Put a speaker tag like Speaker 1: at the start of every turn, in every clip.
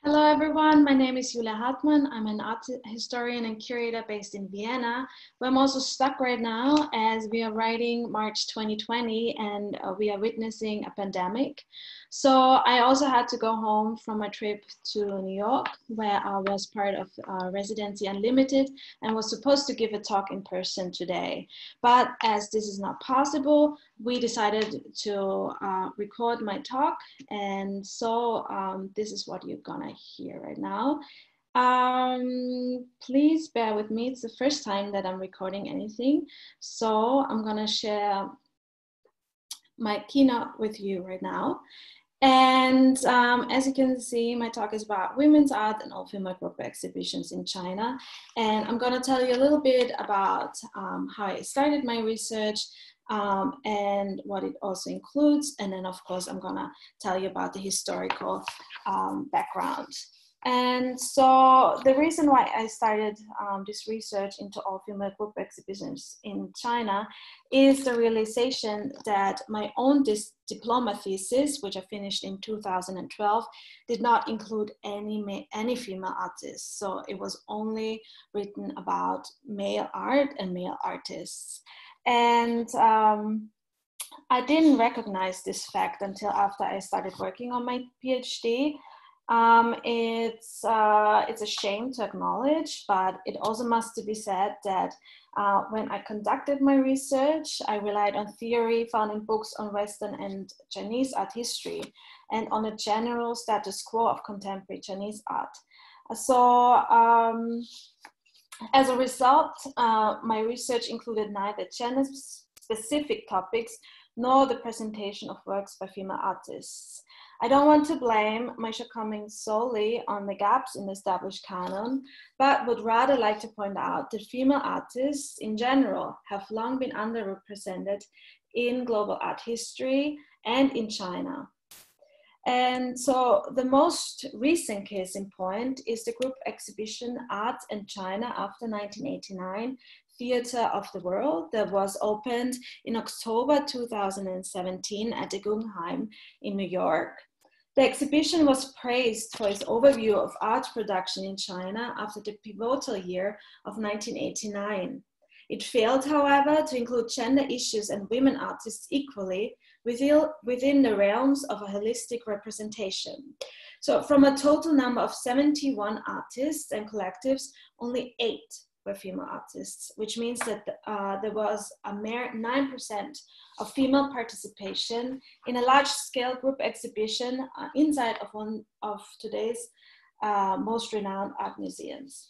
Speaker 1: Hello everyone, my name is Julia Hartmann. I'm an art historian and curator based in Vienna, where I'm also stuck right now as we are writing March 2020 and we are witnessing a pandemic. So I also had to go home from my trip to New York, where I was part of Residency Unlimited and was supposed to give a talk in person today. But as this is not possible, we decided to record my talk. And so this is what you're gonna hear right now. Please bear with me. It's the first time that I'm recording anything. So I'm gonna share my keynote with you right now. And as you can see, my talk is about women's art and all-female group exhibitions in China. And I'm gonna tell you a little bit about how I started my research and what it also includes. And then of course, I'm gonna tell you about the historical background. And so the reason why I started this research into all-female group exhibitions in China is the realization that my own diploma thesis, which I finished in 2012, did not include any female artists. So it was only written about male art and male artists. And I didn't recognize this fact until after I started working on my PhD. It's a shame to acknowledge, but it also must be said that when I conducted my research, I relied on theory found in books on Western and Chinese art history and on a general status quo of contemporary Chinese art. So as a result, my research included neither gender-specific topics nor the presentation of works by female artists. I don't want to blame my shortcomings solely on the gaps in the established canon, but would rather like to point out that female artists in general have long been underrepresented in global art history and in China. And so the most recent case in point is the group exhibition Art and China after 1989, Theater of the World, that was opened in October 2017 at the Guggenheim in New York. The exhibition was praised for its overview of art production in China after the pivotal year of 1989. It failed, however, to include gender issues and women artists equally within the realms of a holistic representation. So from a total number of 71 artists and collectives, only 8 were female artists, which means that there was a mere 9% of female participation in a large-scale group exhibition inside of one of today's most renowned art museums.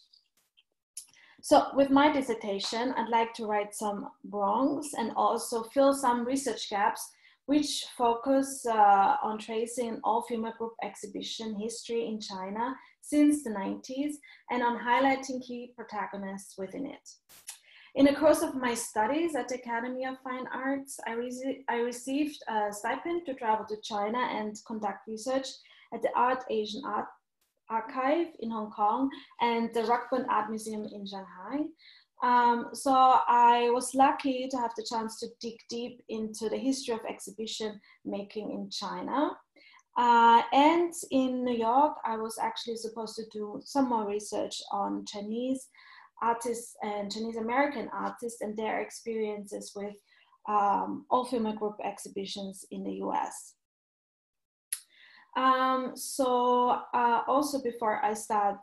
Speaker 1: So with my dissertation, I'd like to right some wrongs and also fill some research gaps which focus on tracing an all-female group exhibition history in China since the 90s and on highlighting key protagonists within it. In the course of my studies at the Academy of Fine Arts, I received a stipend to travel to China and conduct research at the Art Asian Art Archive in Hong Kong and the Rockbund Art Museum in Shanghai. So I was lucky to have the chance to dig deep into the history of exhibition making in China. And in New York, I was actually supposed to do some more research on Chinese artists and Chinese American artists and their experiences with all-female group exhibitions in the US. Also before I start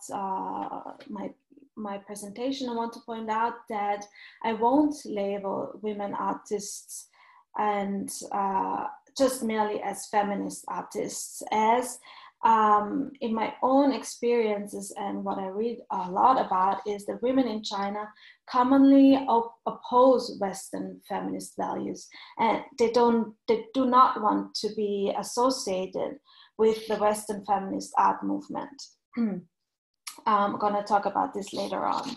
Speaker 1: my presentation, I want to point out that I won't label women artists and just merely as feminist artists, as in my own experiences and what I read a lot about is that women in China commonly oppose Western feminist values, and they do not want to be associated with the Western feminist art movement. I'm gonna talk about this later on.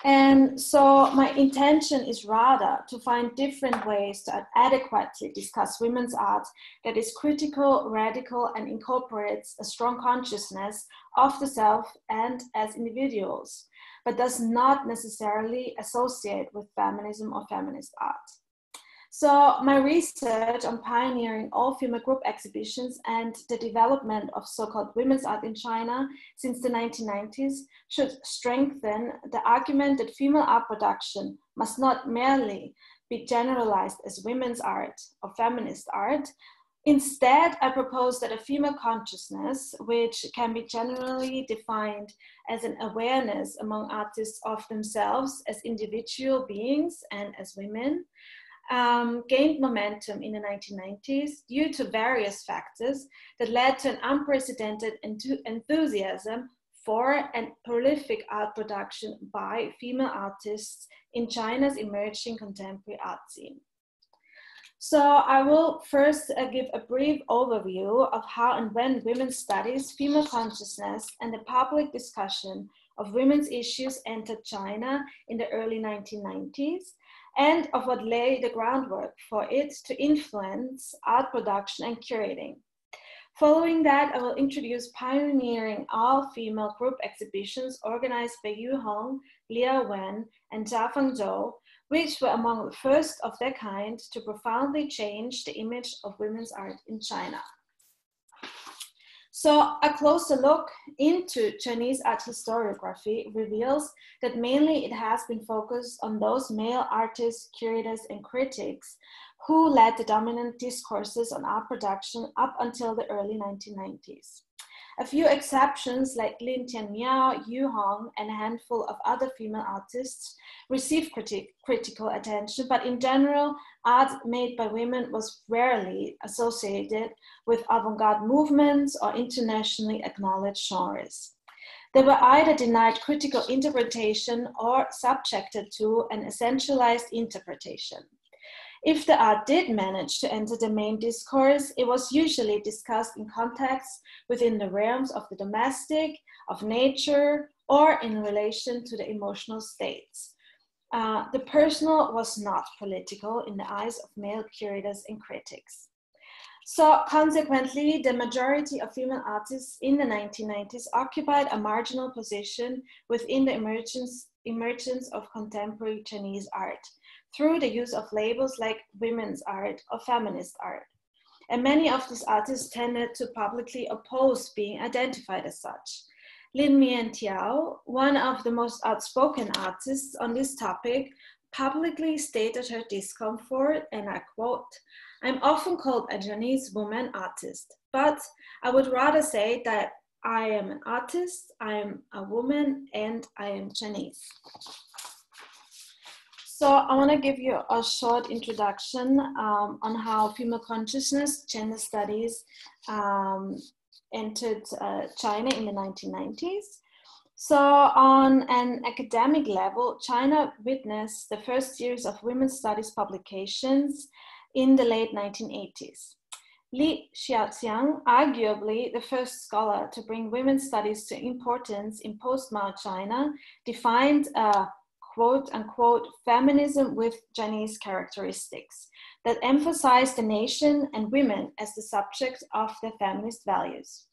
Speaker 1: And so my intention is rather to find different ways to adequately discuss women's art that is critical, radical, and incorporates a strong consciousness of the self and as individuals, but does not necessarily associate with feminism or feminist art. So my research on pioneering all-female group exhibitions and the development of so-called women's art in China since the 1990s should strengthen the argument that female art production must not merely be generalized as women's art or feminist art. Instead, I propose that a female consciousness, which can be generally defined as an awareness among artists of themselves as individual beings and as women, gained momentum in the 1990s due to various factors that led to an unprecedented enthusiasm for and prolific art production by female artists in China's emerging contemporary art scene. So I will first give a brief overview of how and when women's studies, female consciousness, and the public discussion of women's issues entered China in the early 1990s, and of what lay the groundwork for it to influence art production and curating. Following that, I will introduce pioneering all-female group exhibitions organized by Yu Hong, Lia Wen, and Jia Fengzhou, which were among the first of their kind to profoundly change the image of women's art in China. So a closer look into Chinese art historiography reveals that mainly it has been focused on those male artists, curators, and critics who led the dominant discourses on art production up until the early 1990s. A few exceptions like Lin Tianmiao, Yu Hong, and a handful of other female artists received critical attention, but in general, art made by women was rarely associated with avant-garde movements or internationally acknowledged genres. They were either denied critical interpretation or subjected to an essentialized interpretation. If the art did manage to enter the main discourse, it was usually discussed in contexts within the realms of the domestic, of nature, or in relation to the emotional states. The personal was not political in the eyes of male curators and critics. So consequently, the majority of female artists in the 1990s occupied a marginal position within the emergence of contemporary Chinese art, through the use of labels like women's art or feminist art. And many of these artists tended to publicly oppose being identified as such. Lin Miantiao, one of the most outspoken artists on this topic, publicly stated her discomfort, and I quote, "I'm often called a Chinese woman artist, but I would rather say that I am an artist, I am a woman, and I am Chinese." So I want to give you a short introduction on how female consciousness, gender studies entered China in the 1990s. So on an academic level, China witnessed the first series of women's studies publications in the late 1980s. Li Xiaoxiang, arguably the first scholar to bring women's studies to importance in post-Mao China, defined a quote-unquote feminism with Chinese characteristics that emphasized the nation and women as the subject of their feminist values.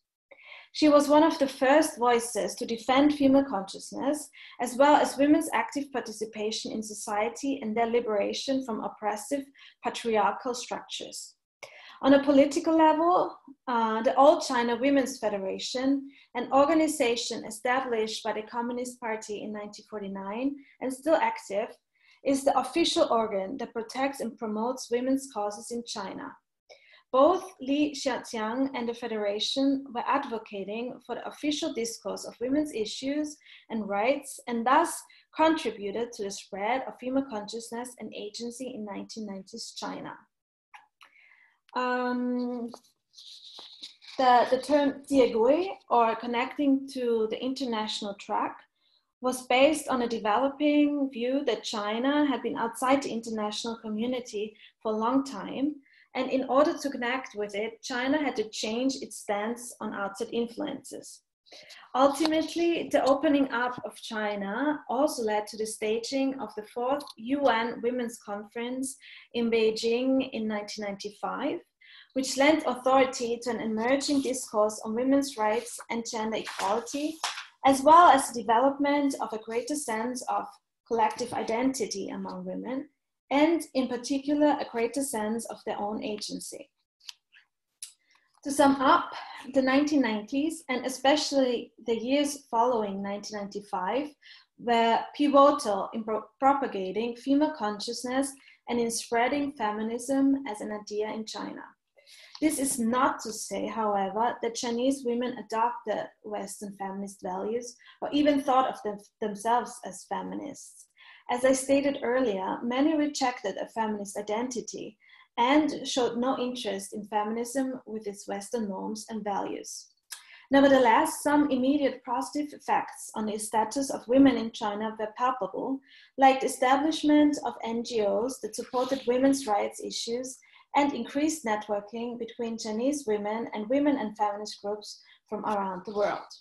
Speaker 1: She was one of the first voices to defend female consciousness, as well as women's active participation in society and their liberation from oppressive patriarchal structures. On a political level, the All China Women's Federation, an organization established by the Communist Party in 1949 and still active, is the official organ that protects and promotes women's causes in China. Both Li Xiaoxiang and the Federation were advocating for the official discourse of women's issues and rights, and thus contributed to the spread of female consciousness and agency in 1990s China. The term "diegui," or connecting to the international track, was based on a developing view that China had been outside the international community for a long time, and in order to connect with it, China had to change its stance on outside influences. Ultimately, the opening up of China also led to the staging of the 4th UN Women's Conference in Beijing in 1995, which lent authority to an emerging discourse on women's rights and gender equality, as well as the development of a greater sense of collective identity among women, and in particular, a greater sense of their own agency. To sum up, the 1990s, and especially the years following 1995, were pivotal in propagating female consciousness and in spreading feminism as an idea in China. This is not to say, however, that Chinese women adopted Western feminist values or even thought of themselves as feminists. As I stated earlier, many rejected a feminist identity and showed no interest in feminism with its Western norms and values. Nevertheless, some immediate positive effects on the status of women in China were palpable, like the establishment of NGOs that supported women's rights issues and increased networking between Chinese women and feminist groups from around the world.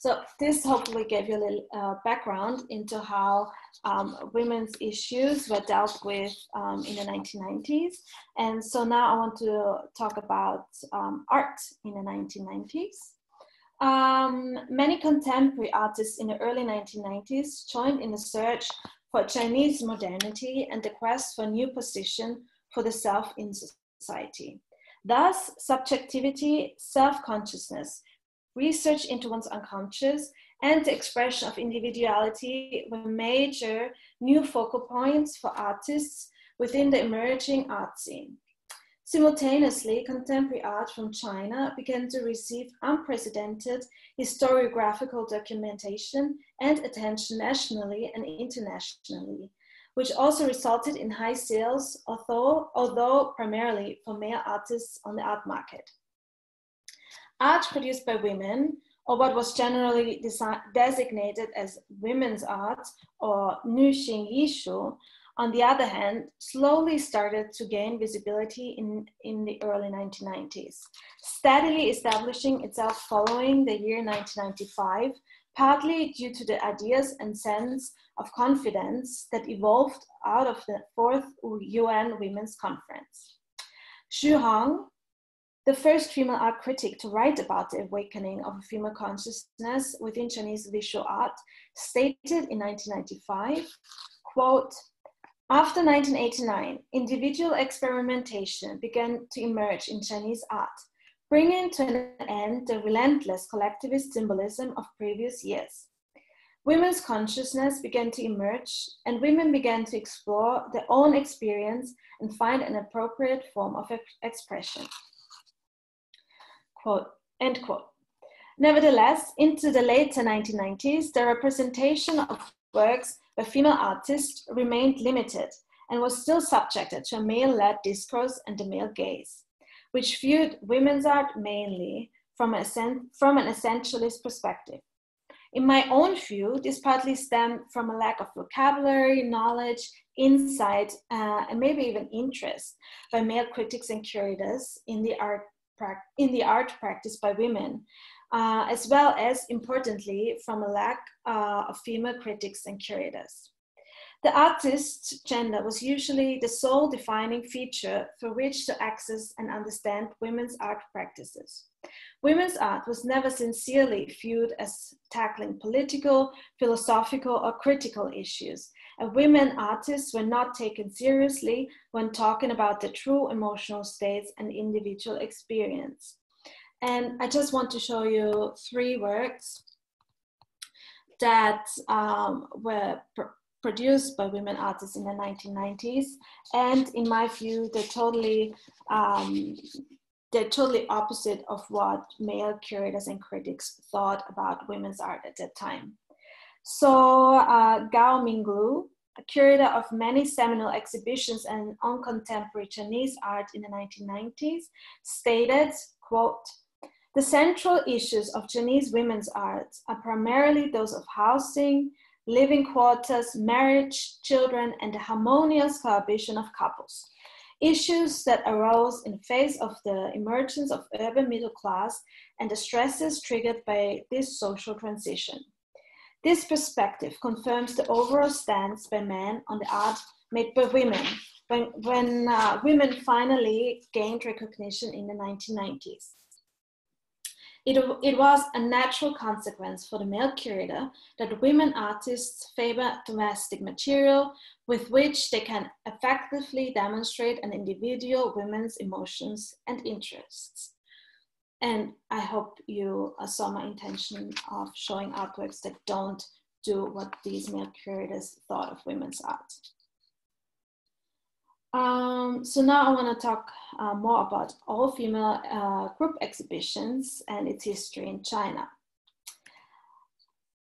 Speaker 1: So this hopefully gave you a little background into how women's issues were dealt with in the 1990s. And so now I want to talk about art in the 1990s. Many contemporary artists in the early 1990s joined in the search for Chinese modernity and the quest for a new position for the self in society. Thus, subjectivity, self-consciousness, research into one's unconscious, and the expression of individuality were major new focal points for artists within the emerging art scene. Simultaneously, contemporary art from China began to receive unprecedented historiographical documentation and attention nationally and internationally, which also resulted in high sales, although primarily for male artists on the art market. Art produced by women, or what was generally designated as women's art, or nu xing yishu, on the other hand, slowly started to gain visibility in the early 1990s, steadily establishing itself following the year 1995, partly due to the ideas and sense of confidence that evolved out of the 4th UN Women's Conference. Xu Hong, the first female art critic to write about the awakening of a female consciousness within Chinese visual art, stated in 1995, quote, "After 1989, individual experimentation began to emerge in Chinese art, bringing to an end the relentless collectivist symbolism of previous years. Women's consciousness began to emerge, and women began to explore their own experience and find an appropriate form of expression." Quote, end quote. Nevertheless, into the later 1990s, the representation of works by female artists remained limited and was still subjected to a male-led discourse and the male gaze, which viewed women's art mainly from an essentialist perspective. In my own view, this partly stemmed from a lack of vocabulary, knowledge, insight, and maybe even interest by male critics and curators in the art practice by women, as well as, importantly, from a lack of female critics and curators. The artist's gender was usually the sole defining feature through which to access and understand women's art practices. Women's art was never sincerely viewed as tackling political, philosophical, or critical issues, and women artists were not taken seriously when talking about the true emotional states and individual experience. And I just want to show you 3 works that were produced by women artists in the 1990s. And in my view, they're totally opposite of what male curators and critics thought about women's art at that time. So Gao Minglu, a curator of many seminal exhibitions and on contemporary Chinese art in the 1990s, stated, quote, "The central issues of Chinese women's art are primarily those of housing, living quarters, marriage, children, and the harmonious cohabitation of couples. Issues that arose in the face of the emergence of urban middle class and the stresses triggered by this social transition. This perspective confirms the overall stance by men on the art made by women when women finally gained recognition in the 1990s. It was a natural consequence for the male curator that women artists favor domestic material with which they can effectively demonstrate an individual woman's emotions and interests. And I hope you saw my intention of showing artworks that don't do what these male curators thought of women's art. So now I want to talk more about all-female group exhibitions and its history in China.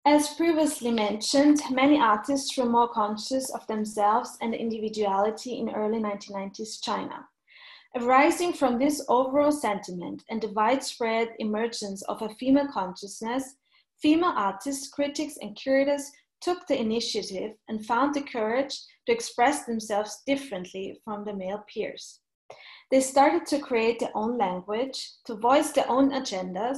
Speaker 1: As previously mentioned, many artists were more conscious of themselves and individuality in early 1990s China. Arising from this overall sentiment and the widespread emergence of a female consciousness, female artists, critics, and curators took the initiative and found the courage to express themselves differently from their male peers. They started to create their own language, to voice their own agendas,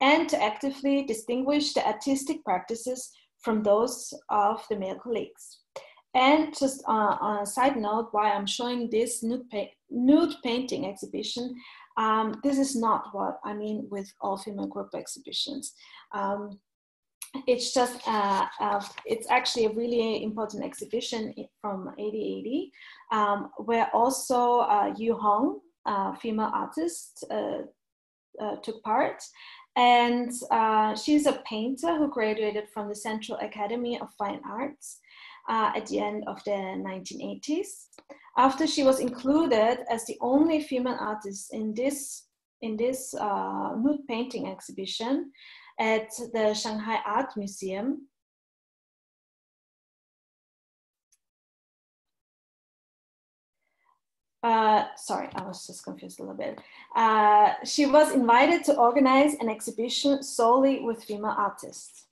Speaker 1: and to actively distinguish their artistic practices from those of the male colleagues. And just on a side note, why I'm showing this nude painting exhibition, this is not what I mean with all-female group exhibitions. It's just, it's actually a really important exhibition from 8080, where also Yu Hong, female artist, took part. And she's a painter who graduated from the Central Academy of Fine Arts at the end of the 1980s. After she was included as the only female artist in this nude painting exhibition at the Shanghai Art Museum. Sorry, I was just confused a little bit. She was invited to organize an exhibition solely with female artists.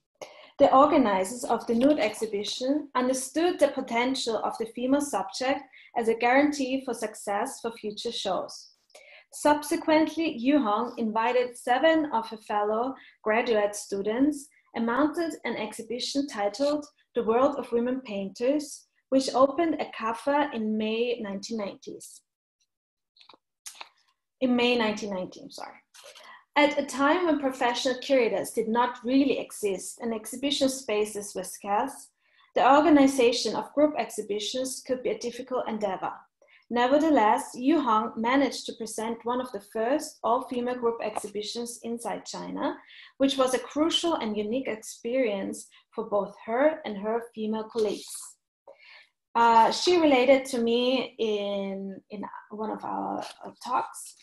Speaker 1: The organizers of the nude exhibition understood the potential of the female subject as a guarantee for success for future shows. Subsequently, Yu Hong invited 7 of her fellow graduate students and mounted an exhibition titled The World of Women Painters, which opened at CAFA in May 1990, sorry. At a time when professional curators did not really exist and exhibition spaces were scarce, the organization of group exhibitions could be a difficult endeavor. Nevertheless, Yu Hong managed to present one of the first all-female group exhibitions inside China, which was a crucial and unique experience for both her and her female colleagues. She related to me in one of our talks,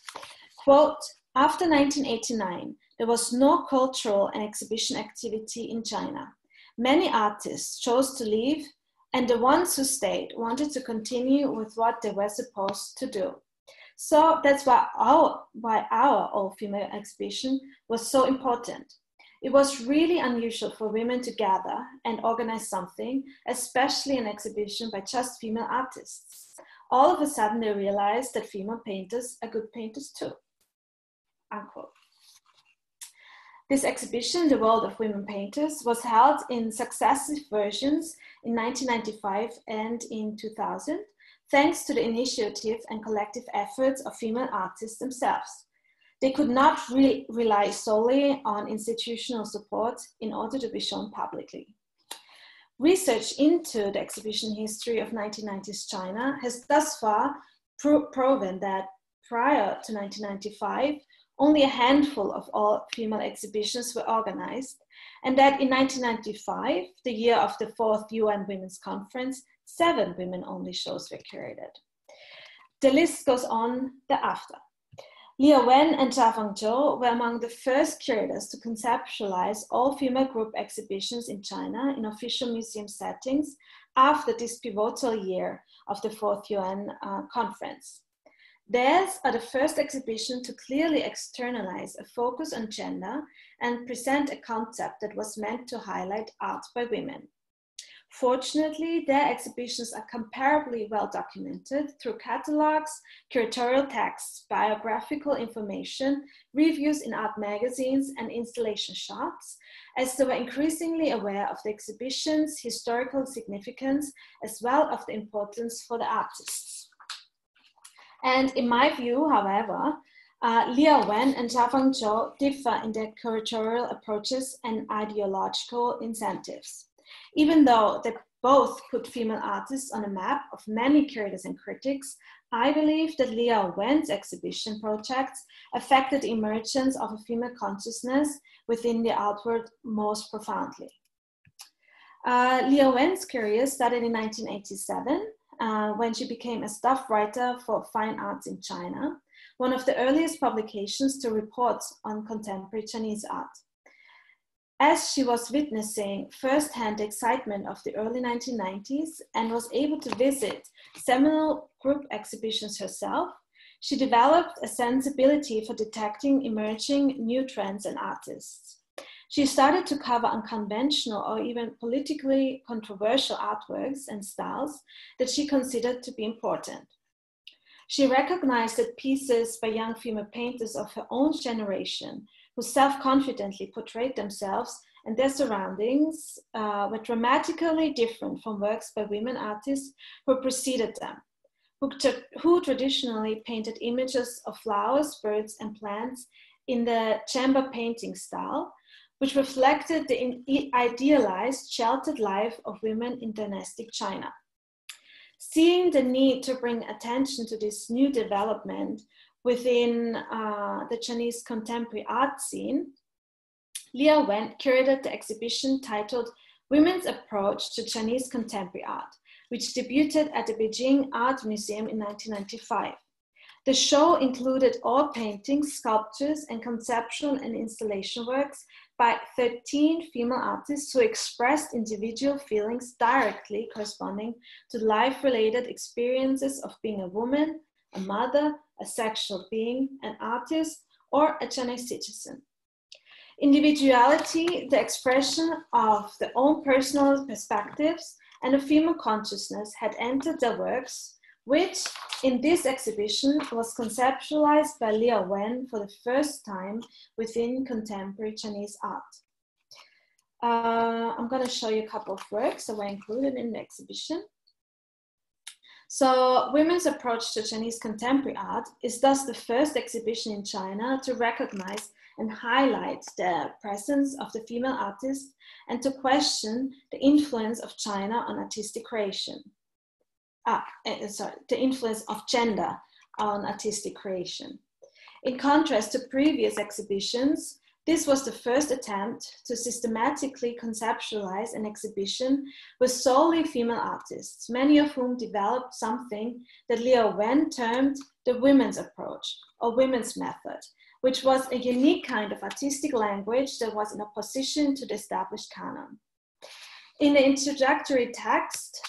Speaker 1: quote, "After 1989, there was no cultural and exhibition activity in China. Many artists chose to leave, and the ones who stayed wanted to continue with what they were supposed to do. So that's why our all-female exhibition was so important. It was really unusual for women to gather and organize something, especially an exhibition by just female artists. All of a sudden they realized that female painters are good painters too." Unquote. This exhibition, The World of Women Painters, was held in successive versions in 1995 and in 2000, thanks to the initiative and collective efforts of female artists themselves. They could not rely solely on institutional support in order to be shown publicly. Research into the exhibition history of 1990s China has thus far proven that prior to 1995, only a handful of all-female exhibitions were organized, and that in 1995, the year of the 4th UN Women's Conference, 7 women-only shows were curated. The list goes on thereafter. Liu Wen and Zha Fangzhou were among the first curators to conceptualize all-female group exhibitions in China in official museum settings after this pivotal year of the 4th UN Conference. Theirs are the first exhibition to clearly externalize a focus on gender and present a concept that was meant to highlight art by women. Fortunately, their exhibitions are comparably well documented through catalogues, curatorial texts, biographical information, reviews in art magazines, and installation shots, as they were increasingly aware of the exhibition's historical significance as well as the importance for the artists. And in my view, however, Liao Wen and Zhao Zhou differ in their curatorial approaches and ideological incentives. Even though they both put female artists on a map of many curators and critics, I believe that Liao Wen's exhibition projects affected the emergence of a female consciousness within the outward most profoundly. Liao Wen's career started in 1987 when she became a staff writer for Fine Arts in China, one of the earliest publications to report on contemporary Chinese art. As she was witnessing firsthand the excitement of the early 1990s and was able to visit seminal group exhibitions herself, she developed a sensibility for detecting emerging new trends and artists. She started to cover unconventional or even politically controversial artworks and styles that she considered to be important. She recognized that pieces by young female painters of her own generation who self-confidently portrayed themselves and their surroundings were dramatically different from works by women artists who preceded them, who traditionally painted images of flowers, birds, and plants in the chamber painting style, which reflected the idealized, sheltered life of women in dynastic China. Seeing the need to bring attention to this new development within the Chinese contemporary art scene, Liao Wen curated the exhibition titled Women's Approach to Chinese Contemporary Art, which debuted at the Beijing Art Museum in 1995. The show included all paintings, sculptures, and conceptual and installation works by 13 female artists who expressed individual feelings directly corresponding to life-related experiences of being a woman, a mother, a sexual being, an artist, or a Chinese citizen. Individuality, the expression of their own personal perspectives, and a female consciousness had entered their works, which in this exhibition was conceptualized by Liao Wen for the first time within contemporary Chinese art. I'm going to show you a couple of works that were included in the exhibition. So, Women's Approach to Chinese Contemporary Art is thus the first exhibition in China to recognize and highlight the presence of the female artist and to question the influence of China on artistic creation. The influence of gender on artistic creation. In contrast to previous exhibitions, this was the first attempt to systematically conceptualize an exhibition with solely female artists, many of whom developed something that Liao Wen termed the women's approach or women's method, which was a unique kind of artistic language that was in opposition to the established canon. In the introductory text,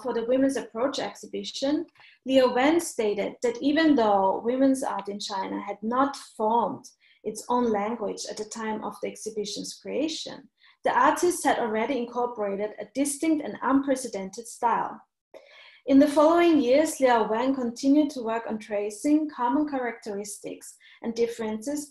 Speaker 1: for the Women's Approach exhibition, Liao Wen stated that even though women's art in China had not formed its own language at the time of the exhibition's creation, the artists had already incorporated a distinct and unprecedented style. In the following years, Liao Wen continued to work on tracing common characteristics and differences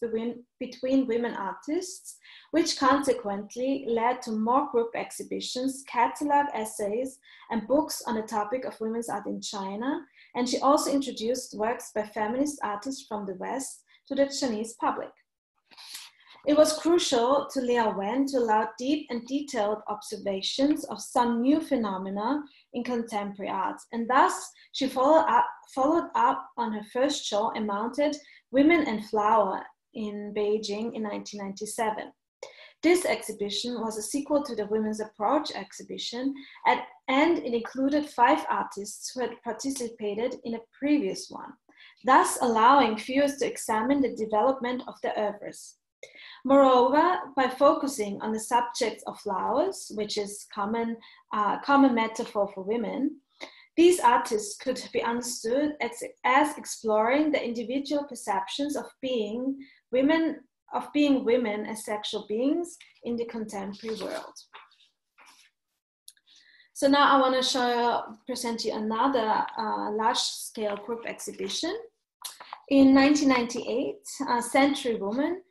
Speaker 1: between women artists, which consequently led to more group exhibitions, catalog essays, and books on the topic of women's art in China. And she also introduced works by feminist artists from the West to the Chinese public. It was crucial to Liao Wen to allow deep and detailed observations of some new phenomena in contemporary art, and thus she followed up on her first show and mounted Women and Flower in Beijing in 1997. This exhibition was a sequel to the Women's Approach exhibition, and it included 5 artists who had participated in a previous one, thus allowing viewers to examine the development of the oeuvres. Moreover, by focusing on the subject of flowers, which is common metaphor for women, these artists could be understood as exploring the individual perceptions of being women as sexual beings in the contemporary world. So now I want to present you another large-scale group exhibition. In 1998, Century Woman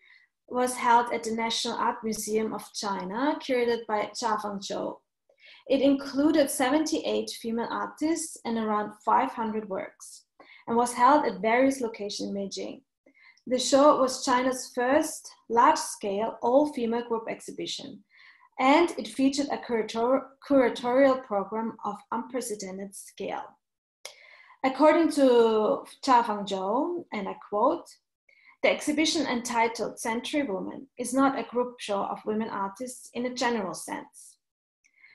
Speaker 1: was held at the National Art Museum of China, curated by Zhao. It included 78 female artists and around 500 works, and was held at various locations in Beijing. The show was China's first large-scale all-female group exhibition, and it featured a curatorial program of unprecedented scale. According to Cha Fangzhou, and I quote, "The exhibition entitled Century Woman is not a group show of women artists in a general sense.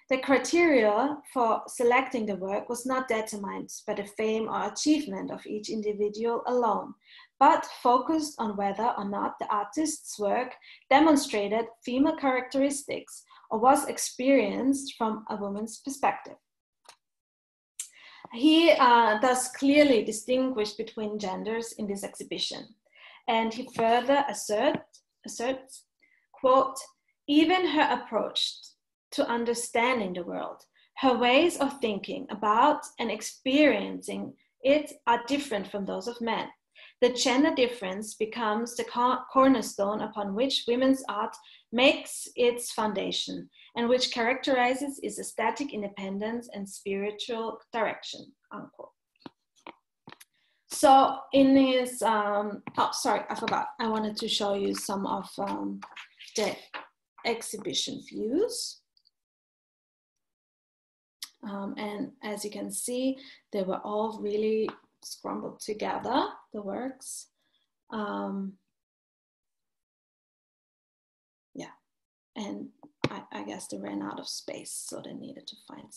Speaker 1: The criteria for selecting the work was not determined by the fame or achievement of each individual alone, but focused on whether or not the artist's work demonstrated female characteristics or was experienced from a woman's perspective." He thus clearly distinguished between genders in this exhibition. And he further asserts, quote, "Even her approach to understanding the world, her ways of thinking about and experiencing it are different from those of men. The gender difference becomes the cornerstone upon which women's art makes its foundation and which characterizes its aesthetic independence and spiritual direction," unquote. So in his, oh, sorry, I forgot. I wanted to show you some of the exhibition views. And as you can see, they were all really scrambled together, the works. Yeah, and I guess they ran out of space, so they needed to find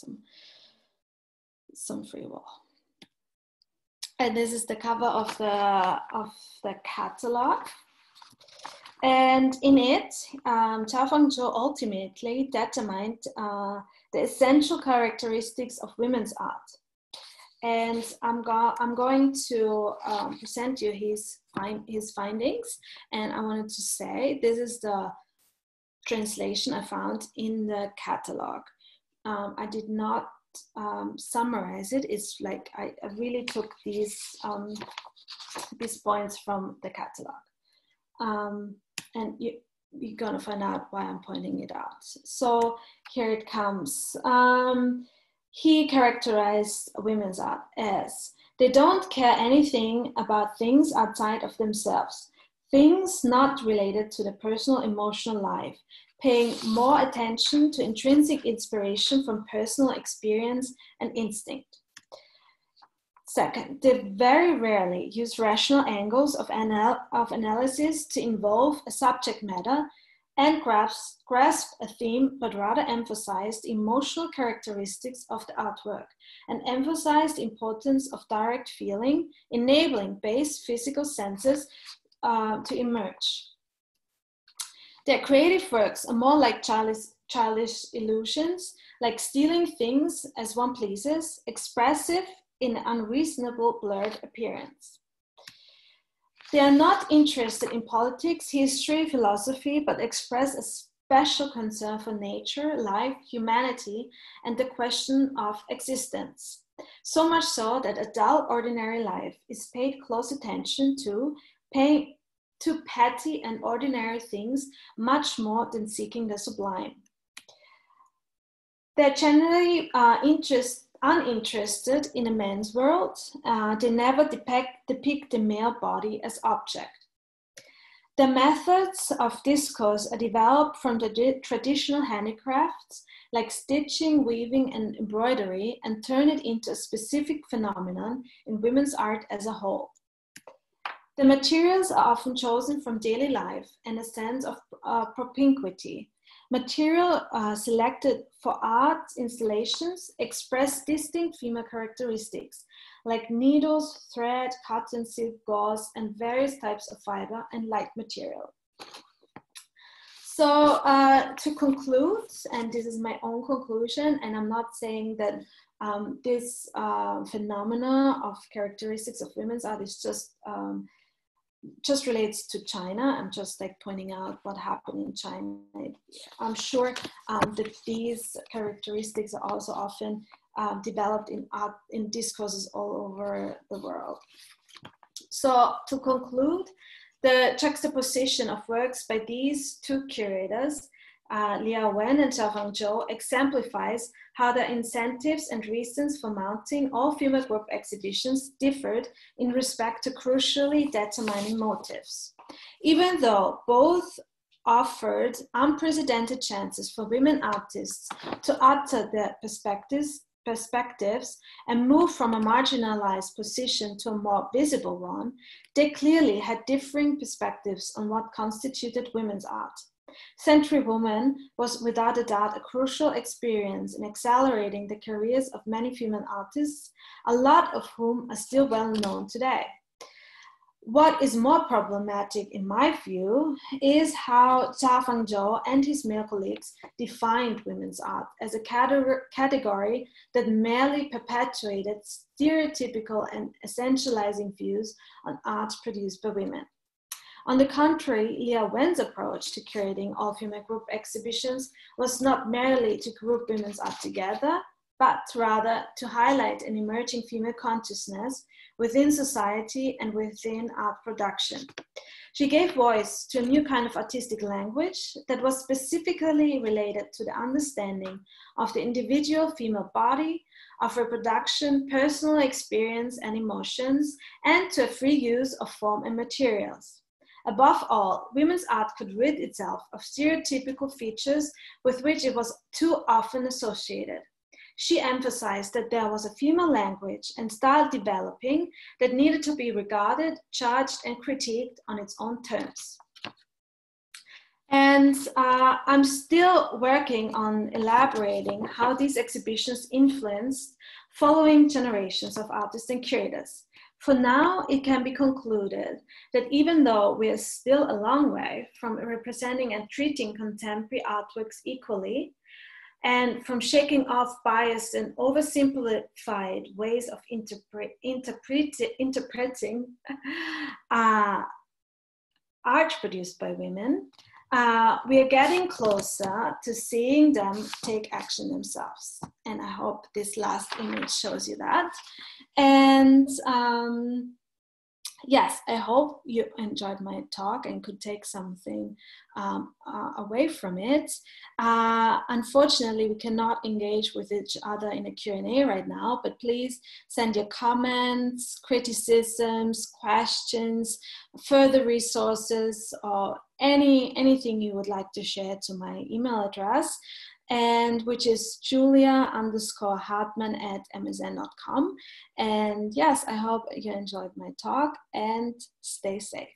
Speaker 1: some free wall. And this is the cover of the catalog. And in it, Cha Fangzhou ultimately determined the essential characteristics of women's art. And I'm going to present you his findings. And I wanted to say, this is the translation I found in the catalog. I did not summarize it. It's like I really took these points from the catalog. And you're gonna find out why I'm pointing it out. So here it comes. He characterized women's art as, "They don't care anything about things outside of themselves, things not related to the personal emotional life, paying more attention to intrinsic inspiration from personal experience and instinct. Second, they very rarely use rational angles of analysis to involve a subject matter and grasp a theme, but rather emphasize the emotional characteristics of the artwork and emphasize the importance of direct feeling, enabling base physical senses to emerge. Their creative works are more like childish illusions, like stealing things as one pleases, expressive in unreasonable blurred appearance. They are not interested in politics, history, philosophy, but express a special concern for nature, life, humanity, and the question of existence. So much so that a dull, ordinary life is paid close attention to petty and ordinary things much more than seeking the sublime. They're generally uninterested in a man's world. They never depict the male body as object. The methods of discourse are developed from the traditional handicrafts like stitching, weaving, and embroidery, and turn it into a specific phenomenon in women's art as a whole. The materials are often chosen from daily life and a sense of propinquity. Material selected for art installations express distinct female characteristics like needles, thread, cotton, silk, gauze, and various types of fiber and light material. So to conclude, and this is my own conclusion, and I'm not saying that this phenomena of characteristics of women's art is just relates to China. I'm just like pointing out what happened in China. I'm sure that these characteristics are also often developed in art, in discourses all over the world. So to conclude, the juxtaposition of works by these two curators Liao Wen and Xiaofang Zhou, exemplifies how the incentives and reasons for mounting all-female group exhibitions differed in respect to crucially determining motives. Even though both offered unprecedented chances for women artists to utter their perspectives and move from a marginalized position to a more visible one, they clearly had differing perspectives on what constituted women's art. Century Woman was without a doubt a crucial experience in accelerating the careers of many female artists, a lot of whom are still well known today. What is more problematic, in my view, is how Xiaofang Zhou and his male colleagues defined women's art as a category that merely perpetuated stereotypical and essentializing views on art produced by women. On the contrary, Liao Wen's approach to curating all-female group exhibitions was not merely to group women's art together, but rather to highlight an emerging female consciousness within society and within art production. She gave voice to a new kind of artistic language that was specifically related to the understanding of the individual female body, of reproduction, personal experience and emotions, and to a free use of form and materials. Above all, women's art could rid itself of stereotypical features with which it was too often associated. She emphasized that there was a female language and style developing that needed to be regarded, judged, and critiqued on its own terms. And I'm still working on elaborating how these exhibitions influenced following generations of artists and curators. For now, it can be concluded that even though we are still a long way from representing and treating contemporary artworks equally, and from shaking off biased and oversimplified ways of interpreting art produced by women, we are getting closer to seeing them take action themselves. And I hope this last image shows you that. And yes, I hope you enjoyed my talk and could take something away from it. Unfortunately, we cannot engage with each other in a Q&A right now, but please send your comments, criticisms, questions, further resources, or anything you would like to share to my email address, and which is julia_hartmann@msn.com. And yes, I hope you enjoyed my talk and stay safe.